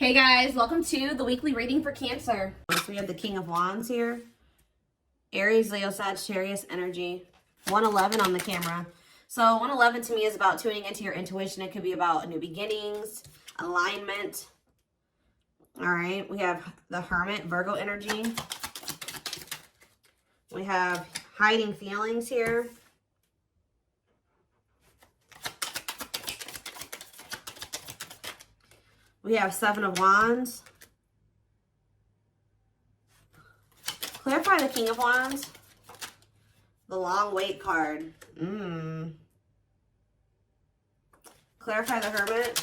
Hey guys, welcome to the weekly reading for Cancer. So we have the King of Wands here. Aries, Leo, Sagittarius energy. 111 on the camera. So 111 to me is about tuning into your intuition. It could be about new beginnings, alignment. All right, we have the Hermit, Virgo energy. We have hiding feelings here. We have Seven of Wands. Clarify the King of Wands. The Long Wait card. Clarify the Hermit.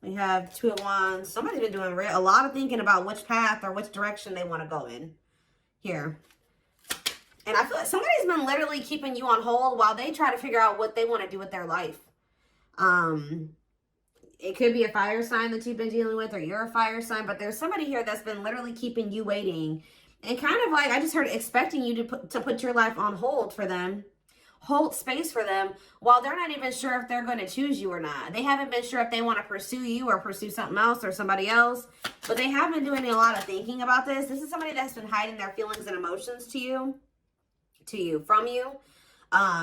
We have Two of Wands. Somebody's been doing a lot of thinking about which path or which direction they want to go in here. And I feel like somebody's been literally keeping you on hold while they try to figure out what they want to do with their life. It could be a fire sign that you've been dealing with, or you're a fire sign, but there's somebody here that's been literally keeping you waiting. And kind of like, I just heard expecting you to put your life on hold for them. Hold space for them while they're not even sure if they're going to choose you or not. They haven't been sure if they want to pursue you or pursue something else or somebody else. But they have been doing a lot of thinking about this. This is somebody that's been hiding their feelings and emotions from you.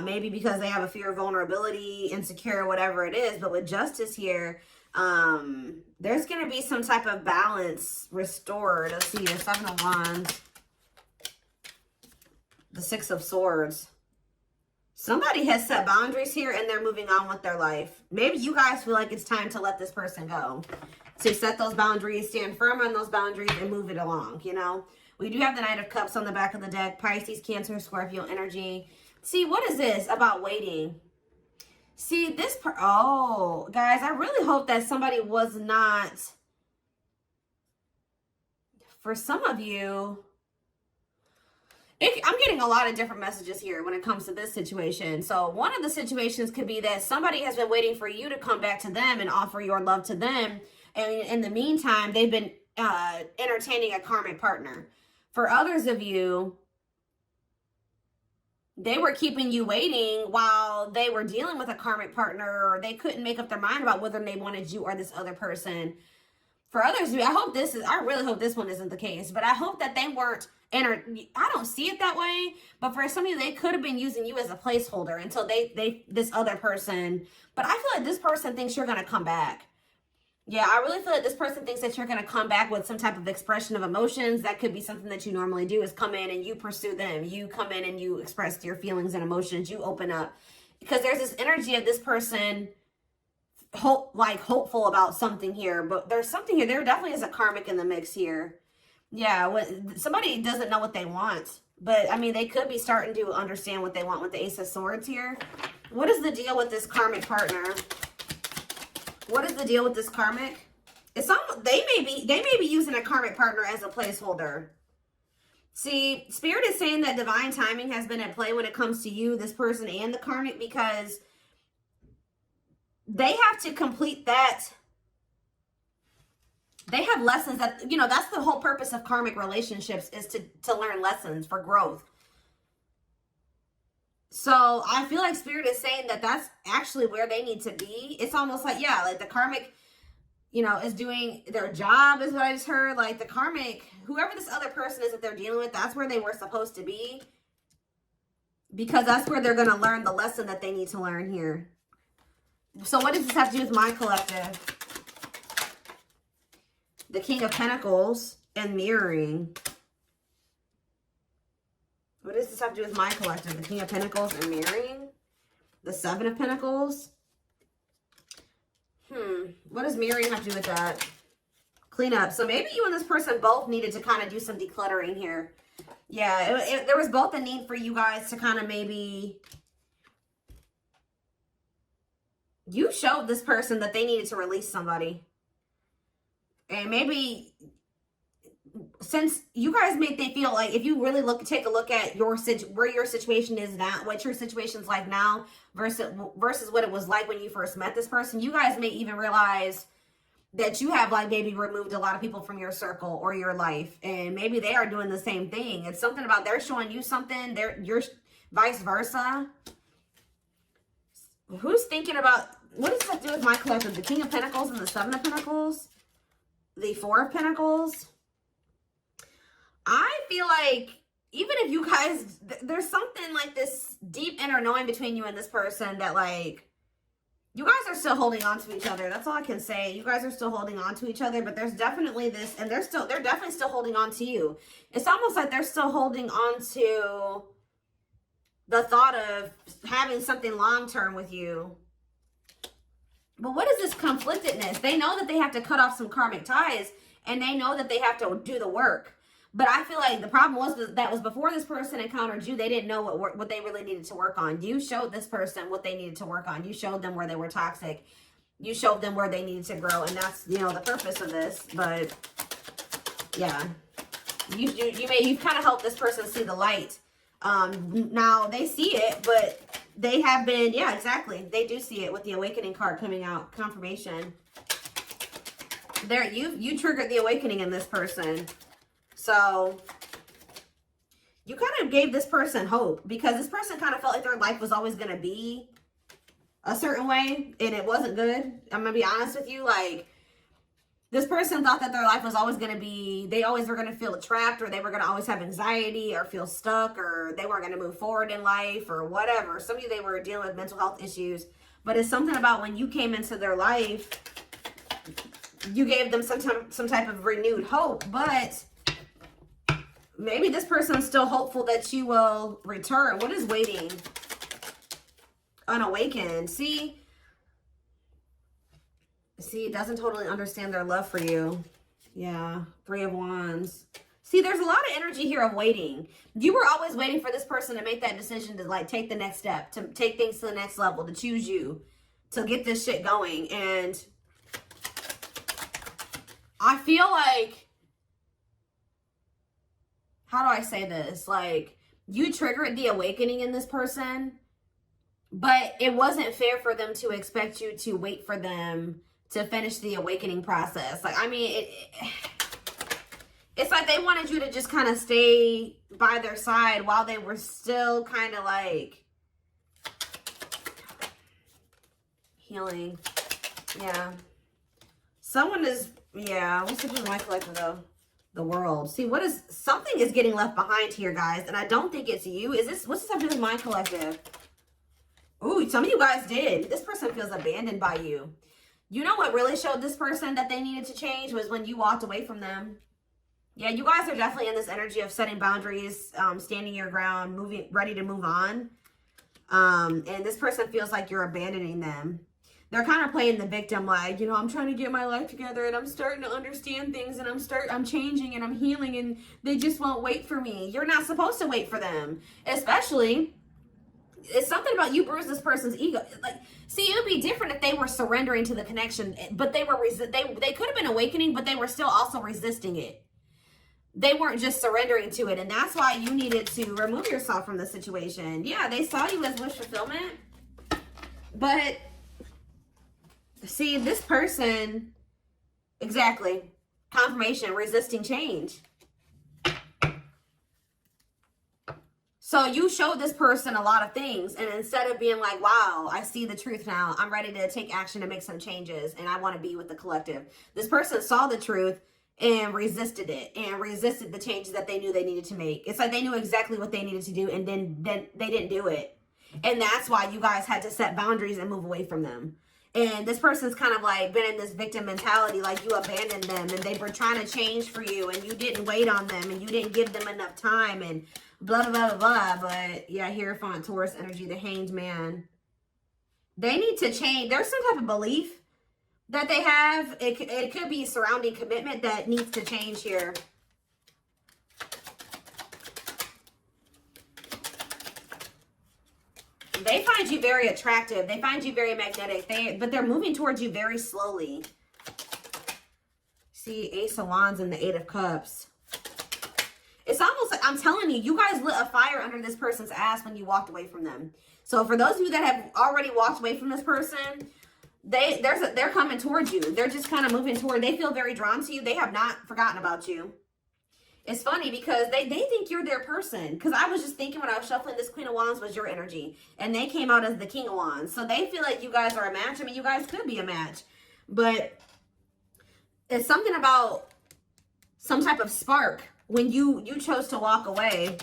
Maybe because they have a fear of vulnerability, insecure, whatever it is. But with Justice here, there's going to be some type of balance restored. Let's see, the Seven of Wands, the Six of Swords. Somebody has set boundaries here and they're moving on with their life. Maybe you guys feel like it's time to let this person go. So set those boundaries, stand firm on those boundaries, and move it along, you know. We do have the Knight of Cups on the back of the deck. Pisces, Cancer, Scorpio energy. See, what is this about waiting? See, oh, guys, I really hope that somebody was not, for some of you, I'm getting a lot of different messages here when it comes to this situation. So one of the situations could be that somebody has been waiting for you to come back to them and offer your love to them. And in the meantime, they've been entertaining a karmic partner. For others of you, they were keeping you waiting while they were dealing with a karmic partner, or they couldn't make up their mind about whether they wanted you or this other person. For others, I really hope this one isn't the case, but I hope that they weren't, I don't see it that way, but for some of you, they could have been using you as a placeholder until this other person, but I feel like this person thinks you're going to come back. Yeah, I really feel like this person thinks that you're going to come back with some type of expression of emotions. That could be something that you normally do, is come in and you pursue them. You come in and you express your feelings and emotions. You open up. Because there's this energy of this person hopeful about something here. But there's something here. There definitely is a karmic in the mix here. Yeah, somebody doesn't know what they want. But, I mean, they could be starting to understand what they want with the Ace of Swords here. What is the deal with this karmic partner? What is the deal with this karmic? They may be using a karmic partner as a placeholder. See, Spirit is saying that divine timing has been at play when it comes to you, this person, and the karmic, because they have to complete that. They have lessons that, you know, that's the whole purpose of karmic relationships, is to learn lessons for growth. So I feel like Spirit is saying that that's actually where they need to be. It's almost like, yeah, like the karmic, you know, is doing their job, is what I just heard. Like the karmic, whoever this other person is that they're dealing with, that's where they were supposed to be. Because that's where they're going to learn the lesson that they need to learn here. So what does this have to do with my collective? The King of Pentacles and mirroring. What does this have to do with my collective? The King of Pentacles and mirroring. The Seven of Pentacles. What does mirroring have to do with that? Clean up. So maybe you and this person both needed to kind of do some decluttering here. Yeah, there was both a need for you guys to kind of maybe... You showed this person that they needed to release somebody. And maybe... Since you guys make they feel like, if you really take a look at where your situation is now, what your situation's like now versus what it was like when you first met this person, you guys may even realize that you have like maybe removed a lot of people from your circle or your life, and maybe they are doing the same thing. It's something about they're showing you something, you're vice versa. Who's thinking about, what does that do with my collective? The King of Pentacles and the Seven of Pentacles? The the Four of Pentacles. I feel like even if you guys, there's something like this deep inner knowing between you and this person that like, you guys are still holding on to each other. That's all I can say. You guys are still holding on to each other, but there's definitely this, and they're definitely still holding on to you. It's almost like they're still holding on to the thought of having something long-term with you. But what is this conflictedness? They know that they have to cut off some karmic ties, and they know that they have to do the work. But I feel like the problem was that was before this person encountered you, they didn't know what they really needed to work on. You showed this person what they needed to work on. You showed them where they were toxic. You showed them where they needed to grow. And that's, you know, the purpose of this. But yeah, you've kind of helped this person see the light. Now they see it, but they have been, yeah, exactly. They do see it with the awakening card coming out, confirmation. There, you triggered the awakening in this person. So you kind of gave this person hope, because this person kind of felt like their life was always going to be a certain way, and it wasn't good. I'm going to be honest with you. Like, this person thought that their life was always going to be, they always were going to feel trapped, or they were going to always have anxiety or feel stuck, or they weren't going to move forward in life or whatever. Some of you, they were dealing with mental health issues, but it's something about when you came into their life, you gave them some type of renewed hope. But maybe this person's still hopeful that you will return. What is waiting? Unawakened. See, it doesn't totally understand their love for you. Yeah, Three of Wands. See, there's a lot of energy here of waiting. You were always waiting for this person to make that decision to like take the next step, to take things to the next level, to choose you, to get this shit going. And I feel like, how do I say this? Like, you triggered the awakening in this person, but it wasn't fair for them to expect you to wait for them to finish the awakening process. Like, I mean, it's like they wanted you to just kind of stay by their side while they were still kind of like healing. Yeah. Someone is, yeah, what's the my collective though? The World. See, something is getting left behind here, guys, and I don't think it's you. What's this have to do with my collective? Ooh, some of you guys did. This person feels abandoned by you. You know what really showed this person that they needed to change was when you walked away from them. Yeah, you guys are definitely in this energy of setting boundaries, standing your ground, ready to move on. And this person feels like you're abandoning them. They're kind of playing the victim, like, you know, I'm trying to get my life together and I'm starting to understand things and I'm changing and I'm healing and they just won't wait for me. You're not supposed to wait for them. Especially, it's something about you bruised this person's ego. Like, see, it would be different if they were surrendering to the connection, but they could have been awakening, but they were still also resisting it. They weren't just surrendering to it, and that's why you needed to remove yourself from the situation. Yeah, they saw you as wish fulfillment, but see, this person, exactly, confirmation, resisting change. So you showed this person a lot of things, and instead of being like, wow, I see the truth now, I'm ready to take action to make some changes, and I want to be with the collective. This person saw the truth and resisted it, and resisted the changes that they knew they needed to make. It's like they knew exactly what they needed to do, and then they didn't do it. And that's why you guys had to set boundaries and move away from them. And this person's kind of like been in this victim mentality, like you abandoned them and they were trying to change for you and you didn't wait on them and you didn't give them enough time and blah, blah, blah, blah, blah. But yeah, Hierophant, Taurus energy, the Hanged Man. They need to change. There's some type of belief that they have. It could be surrounding commitment that needs to change here. They find you very attractive. They find you very magnetic. But they're moving towards you very slowly. See, Ace of Wands and the Eight of Cups. It's almost like, I'm telling you, you guys lit a fire under this person's ass when you walked away from them. So for those of you that have already walked away from this person, they're coming towards you. They're just kind of moving toward. They feel very drawn to you. They have not forgotten about you. It's funny because they think you're their person. Because I was just thinking when I was shuffling, this Queen of Wands was your energy. And they came out as the King of Wands. So they feel like you guys are a match. I mean, you guys could be a match. But It's something about some type of spark when you chose to walk away.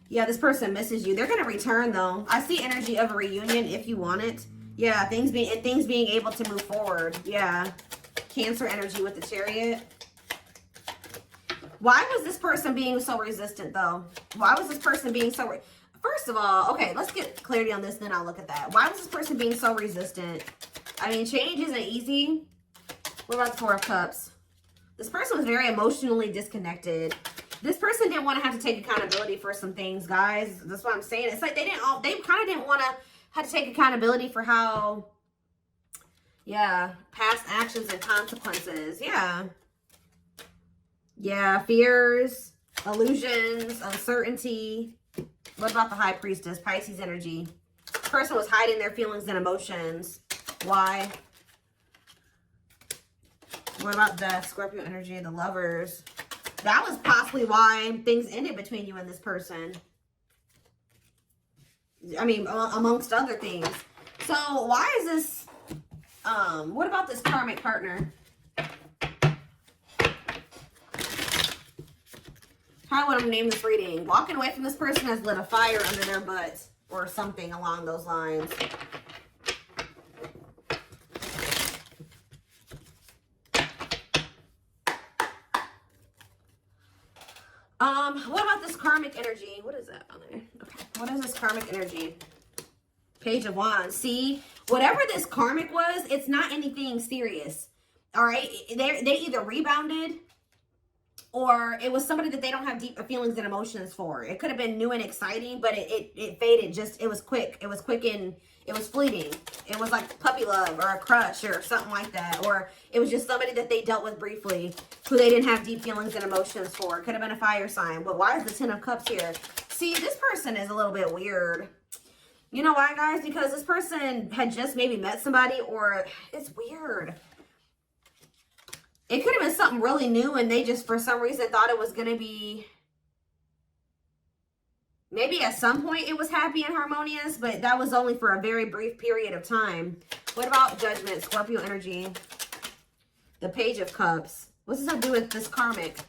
Yeah, this person misses you. They're going to return, though. I see energy of a reunion if you want it. Yeah, things being able to move forward. Yeah. Cancer energy with the Chariot. Why was this person being so resistant, though? Why was this person being so... First of all, okay, let's get clarity on this, then I'll look at that. Why was this person being so resistant? I mean, change isn't easy. What about the Four of Cups? This person was very emotionally disconnected. This person didn't want to have to take accountability for some things, guys. That's what I'm saying. It's like they kind of didn't want to have to take accountability for how, yeah, past actions and consequences. Yeah. Yeah, fears, illusions, uncertainty. What about the High Priestess? Pisces energy. This person was hiding their feelings and emotions. Why? What about Death? Scorpio energy, the Lovers. That was possibly why things ended between you and this person. I mean, amongst other things. So why is this, what about this karmic partner? How would I name this reading? Walking away from this person has lit a fire under their butt or something along those lines. What about this karmic energy? What is that on there? Okay. What is this karmic energy? Page of Wands. See, whatever this karmic was, it's not anything serious. All right. They either rebounded or it was somebody that they don't have deep feelings and emotions for. It could have been new and exciting, but it faded. It was quick. It was quick and it was fleeting. It was like puppy love or a crush or something like that. Or it was just somebody that they dealt with briefly who they didn't have deep feelings and emotions for. It could have been a fire sign. But why is the Ten of Cups here? See, this person is a little bit weird. You know why, guys? Because this person had just maybe met somebody, or it's weird. It could have been something really new and they just, for some reason, thought it was going to be... Maybe at some point it was happy and harmonious, but that was only for a very brief period of time. What about Judgment, Scorpio energy? The Page of Cups. What's this have to do with this karmic?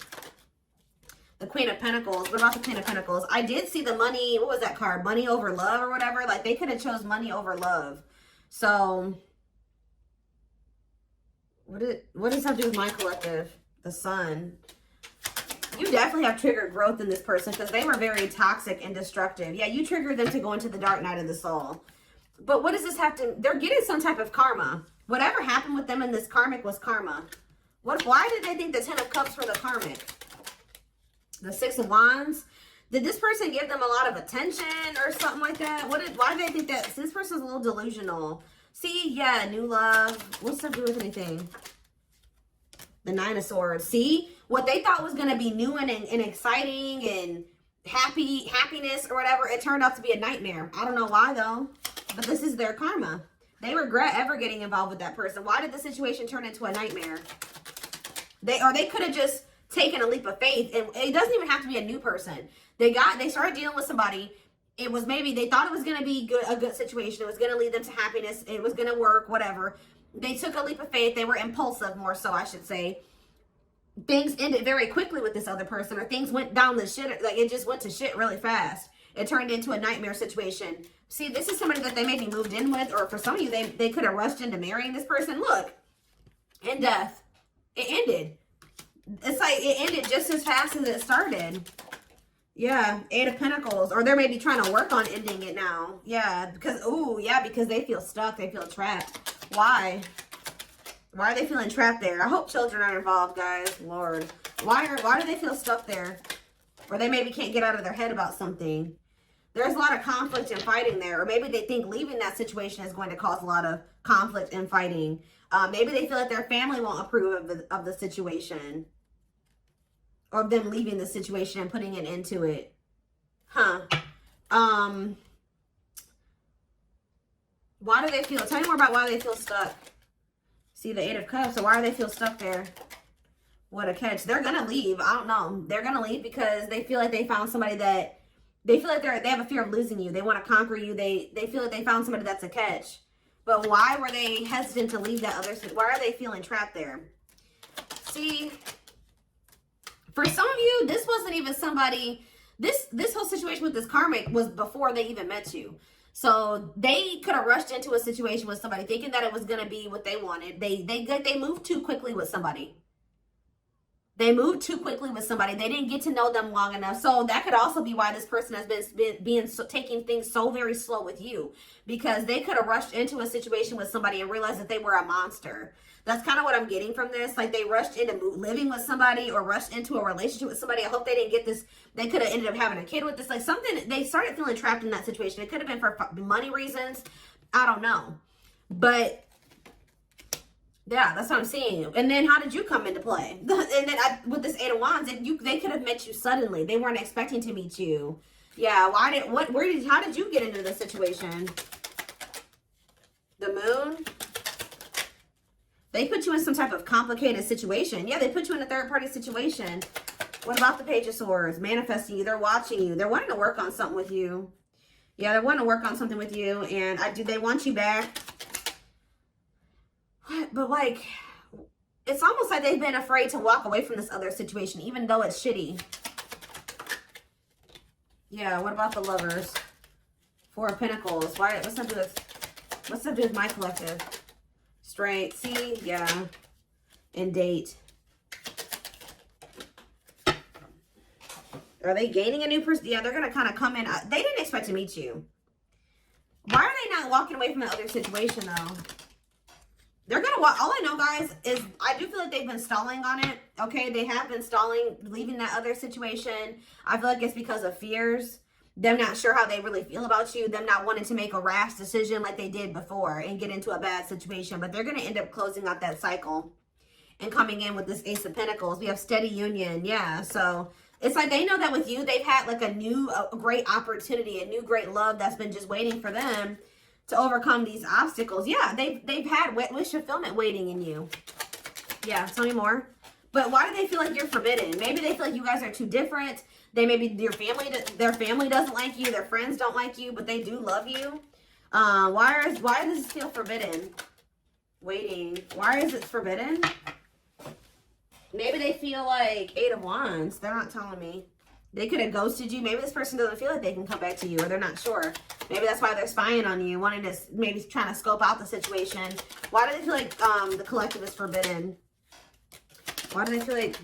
The Queen of Pentacles. What about the Queen of Pentacles? I did see the money. What was that card? Money over love or whatever. Like they could have chose money over love. So... What does that have to do with my collective? The Sun. You definitely have triggered growth in this person because they were very toxic and destructive. Yeah, you triggered them to go into the dark night of the soul. But what does this have to... They're getting some type of karma. Whatever happened with them in this karmic was karma. Why did they think the Ten of Cups were the karmic? The Six of Wands. Did this person give them a lot of attention or something like that? Why did they think that? This person's a little delusional. See, yeah, new love. What's that do with anything? The Nine of Swords. See, what they thought was going to be new and exciting and happiness or whatever, it turned out to be a nightmare. I don't know why though, but this is their karma. They regret ever getting involved with that person. Why did the situation turn into a nightmare? They could have just taken a leap of faith, and it doesn't even have to be a new person. They started dealing with somebody. It was maybe they thought it was going to be a good situation. It was going to lead them to happiness. It was going to work, whatever. They took a leap of faith. They were impulsive, more so, I should say. Things ended very quickly with this other person, or things went down the shit. Like, it just went to shit really fast. It turned into a nightmare situation. See, this is somebody that they maybe moved in with, or for some of you, they could have rushed into marrying this person. Look, in death, it ended. It's like it ended just as fast as it started. Yeah, Eight of Pentacles. Or they're maybe trying to work on ending it now. Yeah, because they feel stuck. They feel trapped. Why? Why are they feeling trapped there? I hope children aren't involved, guys. Lord. Why do they feel stuck there? Or they maybe can't get out of their head about something. There's a lot of conflict and fighting there. Or maybe they think leaving that situation is going to cause a lot of conflict and fighting. Maybe they feel like their family won't approve of the situation. Or them leaving the situation and putting an end to it. Huh. Why do they feel... Tell me more about why they feel stuck. See, the Eight of Cups. So why do they feel stuck there? What a catch. They're going to leave. I don't know. They're going to leave because they feel like they found somebody that... They feel like they have a fear of losing you. They want to conquer you. They feel like they found somebody that's a catch. But why were they hesitant to leave that other? Why are they feeling trapped there? See, for some of you, this wasn't even somebody, this whole situation with this karmic was before they even met you. So they could have rushed into a situation with somebody thinking that it was going to be what they wanted. They moved too quickly with somebody. They moved too quickly with somebody. They didn't get to know them long enough. So that could also be why this person has been taking things so very slow with you, because they could have rushed into a situation with somebody and realized that they were a monster. That's kind of what I'm getting from this. Like they rushed into living with somebody or rushed into a relationship with somebody. I hope they didn't get this. They could have ended up having a kid with this. Like something, they started feeling trapped in that situation. It could have been for money reasons. I don't know. But yeah, that's what I'm saying. And then how did you come into play? And then with this Eight of Wands, they could have met you suddenly. They weren't expecting to meet you. Yeah, how did you get into this situation? The Moon. They put you in some type of complicated situation. Yeah, they put you in a third-party situation. What about the Page of Swords? Manifesting you. They're watching you. They're wanting to work on something with you. Yeah, they're wanting to work on something with you. And they want you back. What? But like, it's almost like they've been afraid to walk away from this other situation, even though it's shitty. Yeah, what about the Lovers? Four of Pentacles. Why? What's that do with my collective? Straight. See? Yeah. And Date. Are they gaining a new person? Yeah, they're going to kind of come in. They didn't expect to meet you. Why are they not walking away from the other situation, though? They're going to walk. All I know, guys, is I do feel like they've been stalling on it. Okay, they have been stalling, leaving that other situation. I feel like it's because of fears. Them not sure how they really feel about you. Them not wanting to make a rash decision like they did before and get into a bad situation. But they're going to end up closing out that cycle and coming in with this Ace of Pentacles. We have steady union. Yeah, so it's like they know that with you, they've had like a great opportunity, a new great love that's been just waiting for them to overcome these obstacles. Yeah, they've had wish fulfillment waiting in you. Yeah, tell me more. But why do they feel like you're forbidden? Maybe they feel like you guys are too different. Maybe their family doesn't like you, their friends don't like you, but they do love you. Why does this feel forbidden? Waiting. Why is it forbidden? Maybe they feel like Eight of Wands. They're not telling me. They could have ghosted you. Maybe this person doesn't feel like they can come back to you, or they're not sure. Maybe that's why they're spying on you, wanting to, maybe trying to scope out the situation. Why do they feel like the collective is forbidden? Why do they feel like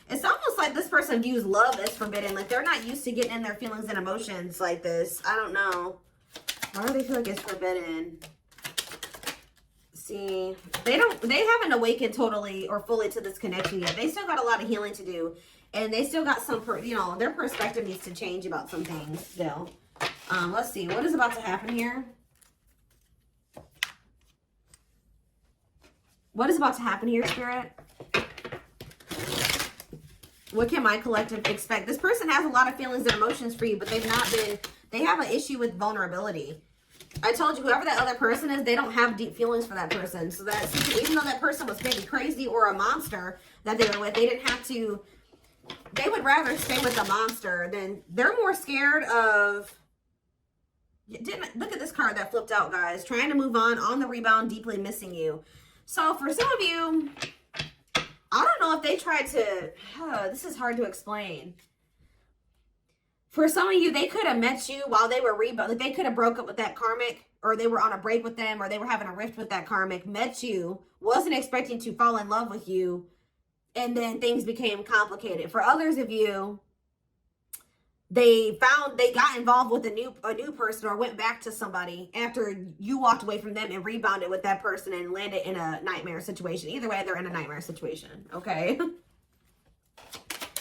it's almost like this person views love as forbidden. Like they're not used to getting in their feelings and emotions like this. I don't know. Why do they feel like it's forbidden? See, they haven't awakened totally or fully to this connection yet. They still got a lot of healing to do. And they still got some, their perspective needs to change about some things still. Let's see. What is about to happen here? What is about to happen here, Spirit? What can my collective expect? This person has a lot of feelings and emotions for you, but they have an issue with vulnerability. I told you, whoever that other person is, they don't have deep feelings for that person. So that even though that person was maybe crazy or a monster that they were with, they didn't have to, they would rather stay with the monster than, they're more scared of, look at this card that flipped out, guys. Trying to move on the rebound, deeply missing you. So for some of you, I don't know if they tried to, this is hard to explain. For some of you, they could have met you while they were rebound. Like they could have broke up with that karmic, or they were on a break with them, or they were having a rift with that karmic, met you, wasn't expecting to fall in love with you, and then things became complicated. For others of you, they got involved with a new person, or went back to somebody after you walked away from them and rebounded with that person and landed in a nightmare situation. Either way, they're in a nightmare situation, okay?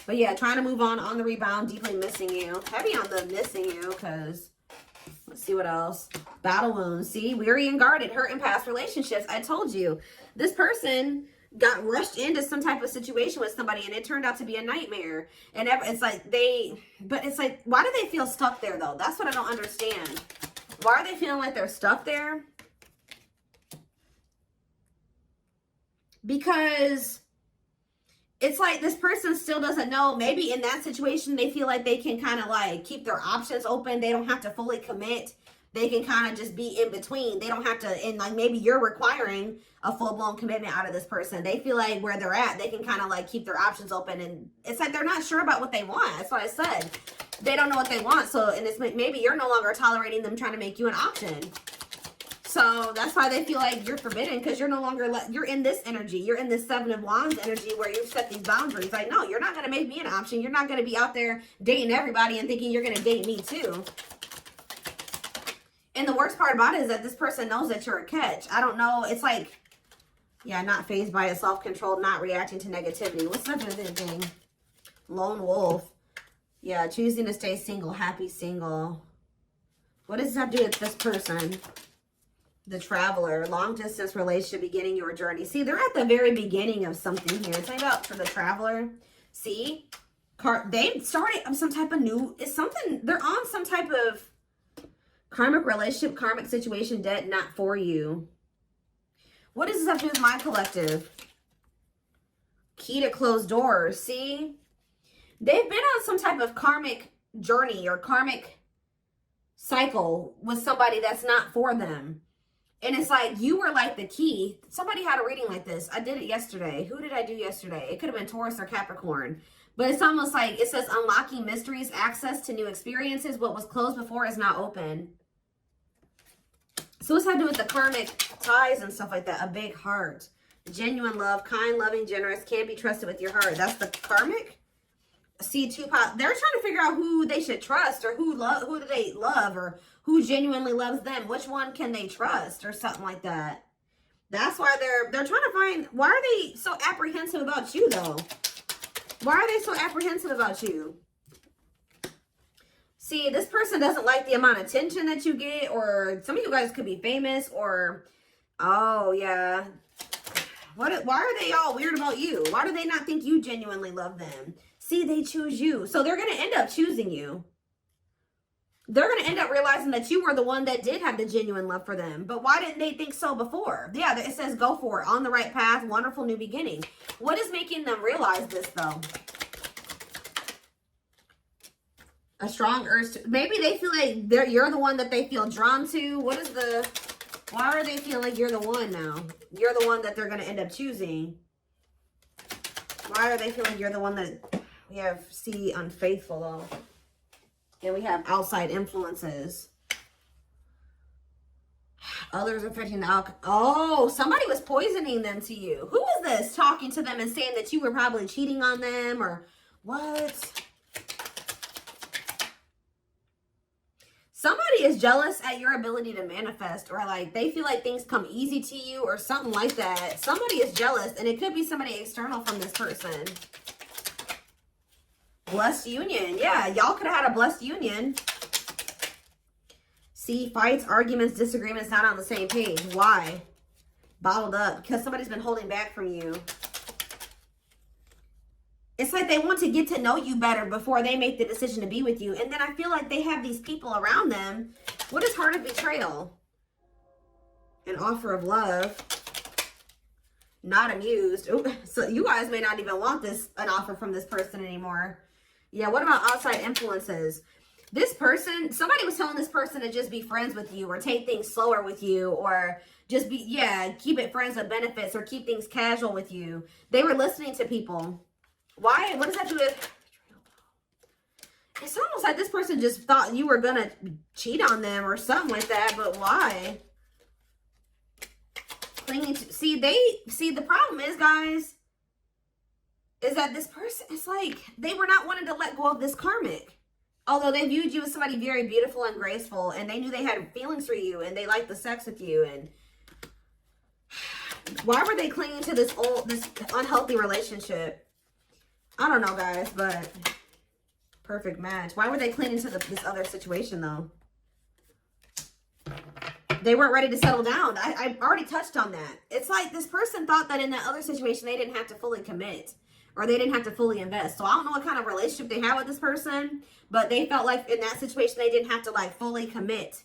But yeah, trying to move on the rebound, deeply missing you. Heavy on the missing you, because let's see what else. Battle wounds. See, weary and guarded, hurt in past relationships. I told you, this person got rushed into some type of situation with somebody, and it turned out to be a nightmare. And it's like but it's like, why do they feel stuck there, though? That's what I don't understand. Why are they feeling like they're stuck there? Because it's like this person still doesn't know. Maybe in that situation, they feel like they can kind of like keep their options open. They don't have to fully commit. they can kind of just be in between. They don't have to, and like maybe you're requiring a full-blown commitment out of this person. They feel like where they're at, they can kind of like keep their options open, and it's like they're not sure about what they want. That's what I said. They don't know what they want. So, and it's maybe you're no longer tolerating them trying to make you an option. So that's why they feel like you're forbidden, because you're no longer, you're in this energy. You're in this Seven of Wands energy where you've set these boundaries. Like, no, you're not going to make me an option. You're not going to be out there dating everybody and thinking you're going to date me too. And the worst part about it is that this person knows that you're a catch. I don't know. It's like, yeah, not fazed by it, self-controlled, not reacting to negativity. What's that other thing? Lone wolf. Yeah, choosing to stay single, happy single. What does that do with this person? The traveler, long distance relationship, beginning your journey. See, they're at the very beginning of something here. Tell me about for the traveler. See, they started some type of new, it's something, they're on some type of karmic relationship, karmic situation, debt not for you. What does this have to do with my collective? Key to closed doors. See, they've been on some type of karmic journey or karmic cycle with somebody that's not for them. And it's like, you were like the key. Somebody had a reading like this. I did it yesterday. Who did I do yesterday? It could have been Taurus or Capricorn. But it's almost like, it says unlocking mysteries, access to new experiences. What was closed before is now open. So what's that to do with the karmic ties and stuff like that? A big heart. Genuine love, kind, loving, generous, can't be trusted with your heart. That's the karmic. See, they're trying to figure out who they should trust, or who do they love, or who genuinely loves them. Which one can they trust, or something like that. That's why they're trying to find, why are they so apprehensive about you though? Why are they so apprehensive about you? See, this person doesn't like the amount of attention that you get, or some of you guys could be famous, or, oh yeah. Why are they all weird about you? Why do they not think you genuinely love them? See, they choose you. So they're going to end up choosing you. They're going to end up realizing that you were the one that did have the genuine love for them. But why didn't they think so before? Yeah, it says go for it. On the right path. Wonderful new beginning. What is making them realize this, though? A strong urge to... Maybe they feel like you're the one that they feel drawn to. What is the... Why are they feeling like you're the one now? You're the one that they're going to end up choosing. Why are they feeling you're the one that... We have C, unfaithful, though. And we have outside influences. Others affecting the alcohol. Oh, somebody was poisoning them to you. Who was this talking to them and saying that you were probably cheating on them, or what? Somebody is jealous at your ability to manifest, or like they feel like things come easy to you or something like that. Somebody is jealous, and it could be somebody external from this person. Blessed union. Yeah, y'all could have had a blessed union. See, fights, arguments, disagreements, not on the same page. Why? Bottled up. Because somebody's been holding back from you. It's like they want to get to know you better before they make the decision to be with you. And then I feel like they have these people around them. What is heart of betrayal? An offer of love. Not amused. Ooh, so you guys may not even want an offer from this person anymore. Yeah, what about outside influences? This person, somebody was telling this person to just be friends with you, or take things slower with you, or just be, yeah, keep it friends with benefits, or keep things casual with you. They were listening to people. Why? What does that do with... It's almost like this person just thought you were going to cheat on them or something like that, but why? Clinging to... See, the problem is, guys, is that this person, it's like they were not wanting to let go of this karmic. Although they viewed you as somebody very beautiful and graceful, and they knew they had feelings for you, and they liked the sex with you, and why were they clinging to this unhealthy relationship? I don't know, guys, but perfect match. Why were they clinging to this other situation, though? They weren't ready to settle down. I already touched on that. It's like this person thought that in that other situation, they didn't have to fully commit, or they didn't have to fully invest. So I don't know what kind of relationship they had with this person, but they felt like in that situation, they didn't have to like fully commit.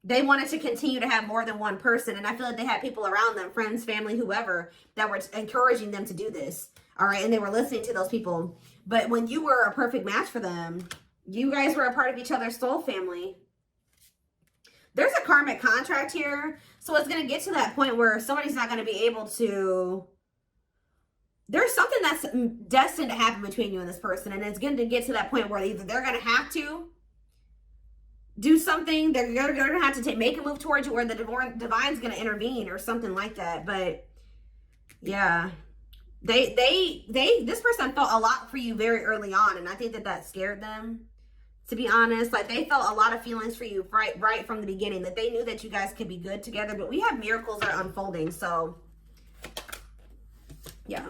They wanted to continue to have more than one person. And I feel like they had people around them, friends, family, whoever, that were encouraging them to do this. All right. And they were listening to those people. But when you were a perfect match for them, you guys were a part of each other's soul family. There's a karmic contract here. So it's going to get to that point where somebody's not going to be able to... There's something that's destined to happen between you and this person. And it's going to get to that point where either they're going to have to do something, they're going to have to make a move towards you, or the divine's going to intervene or something like that. But yeah, this person felt a lot for you very early on, and I think that scared them, to be honest. Like, they felt a lot of feelings for you right from the beginning, that they knew that you guys could be good together. But we have miracles that are unfolding, so yeah.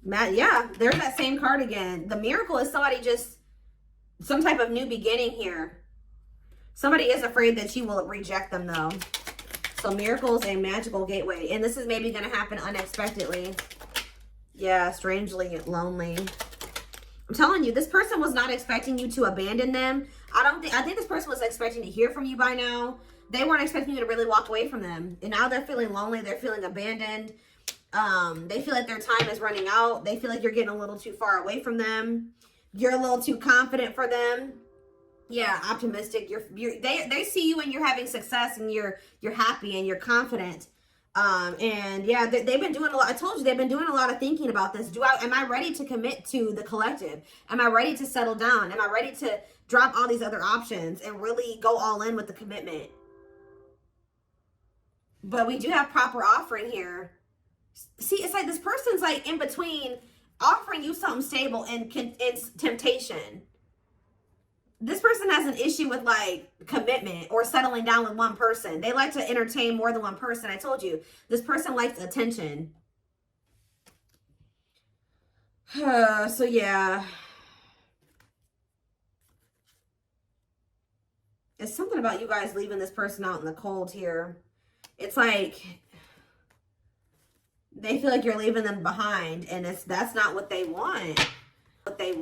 Yeah, there's that same card again. The miracle is somebody just, some type of new beginning here. Somebody is afraid that you will reject them, though. So miracles, a magical gateway. And this is maybe going to happen unexpectedly. Yeah, strangely lonely. I'm telling you, this person was not expecting you to abandon them. I think this person was expecting to hear from you by now. They weren't expecting you to really walk away from them. And now they're feeling lonely. They're feeling abandoned. They feel like their time is running out. They feel like you're getting a little too far away from them. You're a little too confident for them. Yeah, optimistic. They see you when you're having success and you're happy and you're confident. And yeah, they've been doing a lot. I told you, they've been doing a lot of thinking about this. Am I ready to commit to the collective? Am I ready to settle down? Am I ready to drop all these other options and really go all in with the commitment? But we do have proper offering here. See, it's like this person's like in between offering you something stable and temptation. This person has an issue with like commitment or settling down with one person. They like to entertain more than one person. I told you, this person likes attention. So yeah. It's something about you guys leaving this person out in the cold here. It's like they feel like you're leaving them behind, and that's not what they want. What they